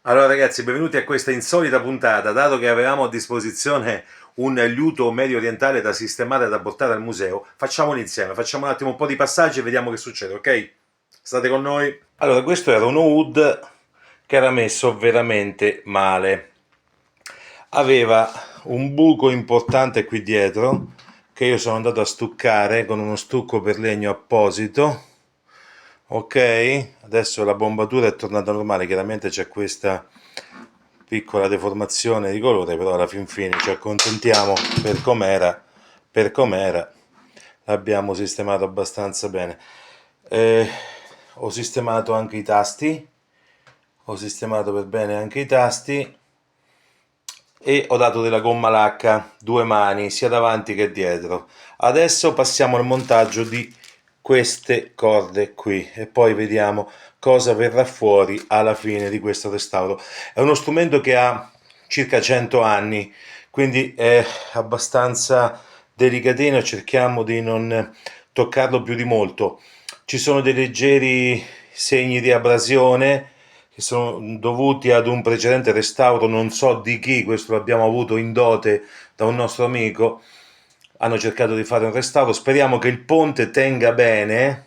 Allora ragazzi, benvenuti a questa insolita puntata. Dato che avevamo a disposizione un liuto medio orientale da sistemare e da portare al museo, facciamolo insieme, facciamo un attimo un po' di passaggi e vediamo che succede, ok? State con noi? Allora, questo era uno wood che era messo veramente male. Aveva un buco importante qui dietro che io sono andato a stuccare con uno stucco per legno apposito. Ok, adesso la bombatura è tornata normale, chiaramente c'è questa piccola deformazione di colore, però alla fin fine ci accontentiamo per com'era, l'abbiamo sistemato abbastanza bene. Eh, Ho sistemato anche i tasti, ho sistemato per bene anche i tasti e ho dato della gomma lacca, due mani, sia davanti che dietro. Adesso passiamo al montaggio di queste corde qui e poi vediamo cosa verrà fuori alla fine di questo restauro. È uno strumento che ha circa 100 anni, quindi è abbastanza delicatino, cerchiamo di non toccarlo più di molto. Ci sono dei leggeri segni di abrasione che sono dovuti ad un precedente restauro, non so di chi, questo l'abbiamo avuto in dote da un nostro amico. Hanno cercato di fare un restauro, speriamo che il ponte tenga bene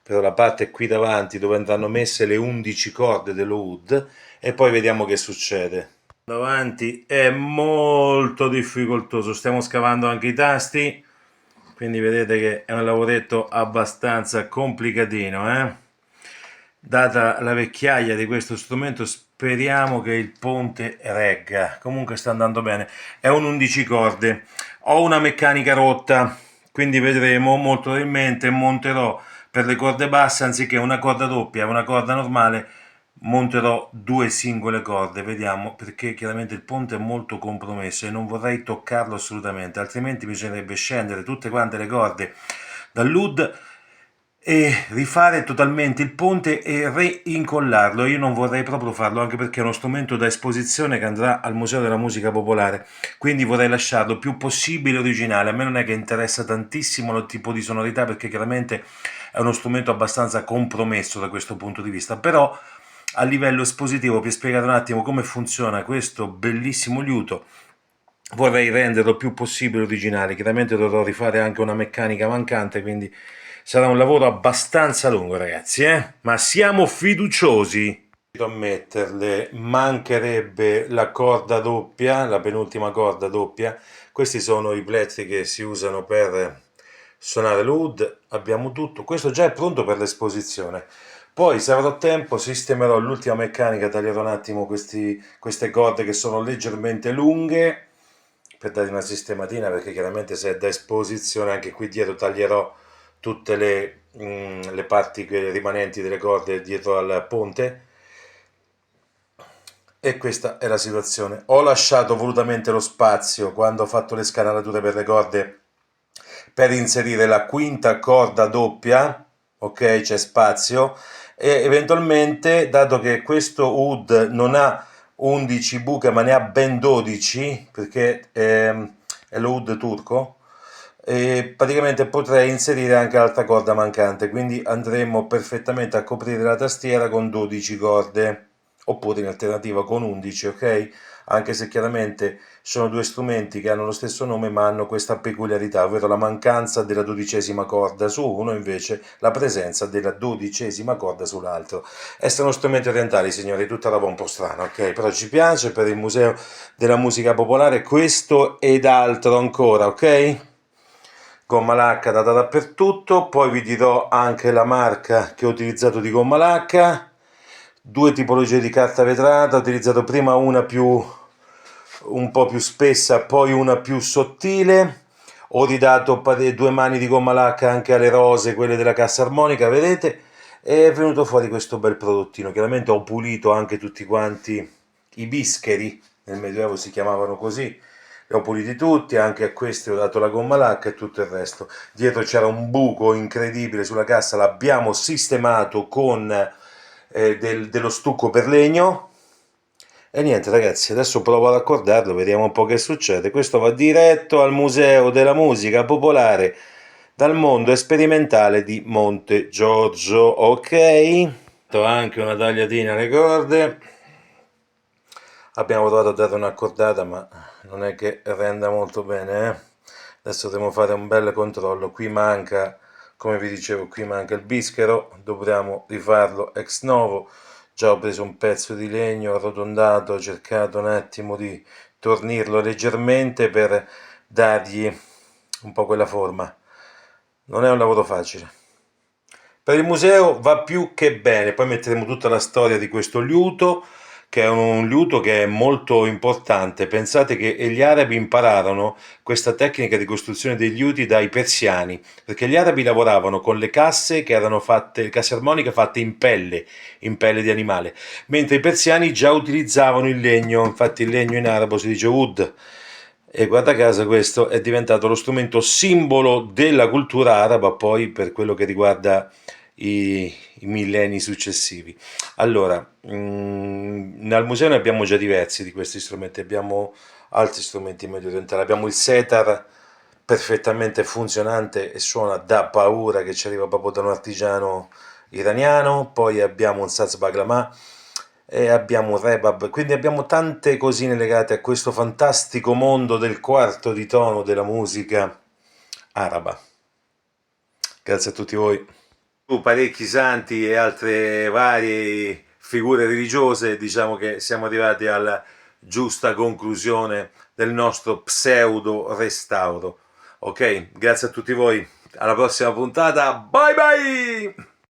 per la parte qui davanti dove andranno messe le 11 corde dello wood e poi vediamo che succede. Davanti è molto difficoltoso, stiamo scavando anche i tasti, quindi vedete che è un lavoretto abbastanza complicatino, Data la vecchiaia di questo strumento, speriamo che il ponte regga. Comunque sta andando bene. È un 11 corde. Ho una meccanica rotta, quindi vedremo, molto probabilmente monterò per le corde basse, anziché una corda doppia e una corda normale, monterò due singole corde. Vediamo, perché chiaramente il ponte è molto compromesso e non vorrei toccarlo assolutamente, altrimenti bisognerebbe scendere tutte quante le corde dall'UD e rifare totalmente il ponte e reincollarlo. Io non vorrei proprio farlo, anche perché è uno strumento da esposizione che andrà al Museo della Musica Popolare, quindi vorrei lasciarlo il più possibile originale. A me non è che interessa tantissimo il tipo di sonorità, perché chiaramente è uno strumento abbastanza compromesso da questo punto di vista, però a livello espositivo, per spiegare un attimo come funziona questo bellissimo liuto, vorrei renderlo il più possibile originale. Chiaramente dovrò rifare anche una meccanica mancante, quindi sarà un lavoro abbastanza lungo, ragazzi, ma siamo fiduciosi. A metterle mancherebbe la corda doppia, la penultima corda doppia. Questi sono i plettri che si usano per suonare l'oud. Abbiamo tutto, questo già è pronto per l'esposizione. Poi, se avrò tempo, sistemerò l'ultima meccanica, taglierò un attimo queste corde che sono leggermente lunghe per dare una sistematina, perché chiaramente se è da esposizione anche qui dietro taglierò tutte le parti rimanenti delle corde dietro al ponte. E questa è la situazione. Ho lasciato volutamente lo spazio quando ho fatto le scanalature per le corde per inserire la quinta corda doppia, ok, c'è spazio, e eventualmente, dato che questo wood non ha 11 buche ma ne ha ben 12, perché è lo wood turco, e praticamente potrei inserire anche l'altra corda mancante, quindi andremo perfettamente a coprire la tastiera con 12 corde, oppure in alternativa con 11, ok? Anche se chiaramente sono due strumenti che hanno lo stesso nome ma hanno questa peculiarità, ovvero la mancanza della dodicesima corda su uno, invece la presenza della dodicesima corda sull'altro. Essere strumenti orientali, signori, tutta roba un po' strana, ok? Però ci piace per il Museo della Musica Popolare questo ed altro ancora, ok? Gomma lacca data dappertutto, poi vi dirò anche la marca che ho utilizzato di gomma lacca, due tipologie di carta vetrata, ho utilizzato prima una un po' più spessa, poi una più sottile, ho ridato due mani di gomma lacca anche alle rose, quelle della cassa armonica, vedete? E è venuto fuori questo bel prodottino. Chiaramente ho pulito anche tutti quanti i bischeri, nel Medioevo si chiamavano così, li ho puliti tutti, anche a questi ho dato la gomma lacca e tutto il resto. Dietro c'era un buco incredibile sulla cassa, l'abbiamo sistemato con dello stucco per legno. E niente ragazzi, adesso provo ad accordarlo, vediamo un po' che succede. Questo va diretto al Museo della Musica Popolare dal mondo sperimentale di Monte Giorgio, ok? Ho anche una tagliatina alle corde. Abbiamo provato a dare un'accordata, ma non è che renda molto bene, eh? Adesso dobbiamo fare un bel controllo. Qui manca, come vi dicevo, qui manca il bischero, dobbiamo rifarlo ex novo. Già ho preso un pezzo di legno arrotondato, ho cercato un attimo di tornirlo leggermente per dargli un po' quella forma. Non è un lavoro facile. Per il museo va più che bene, poi metteremo tutta la storia di questo liuto, che è un liuto che è molto importante. Pensate che gli arabi impararono questa tecnica di costruzione dei liuti dai persiani, perché gli arabi lavoravano con le casse che erano fatte, casse armoniche fatte in pelle di animale, mentre i persiani già utilizzavano il legno, infatti il legno in arabo si dice wood. E guarda caso questo è diventato lo strumento simbolo della cultura araba poi per quello che riguarda i millenni successivi. Allora, al museo ne abbiamo già diversi di questi strumenti, abbiamo altri strumenti medio orientali, abbiamo il setar perfettamente funzionante e suona da paura che ci arriva proprio da un artigiano iraniano, poi abbiamo un saz baglama e abbiamo un rebab, quindi abbiamo tante cosine legate a questo fantastico mondo del quarto di tono della musica araba. Grazie a tutti voi. Parecchi santi e altre varie figure religiose, diciamo che siamo arrivati alla giusta conclusione del nostro pseudo restauro. Ok, grazie a tutti voi, alla prossima puntata, bye bye!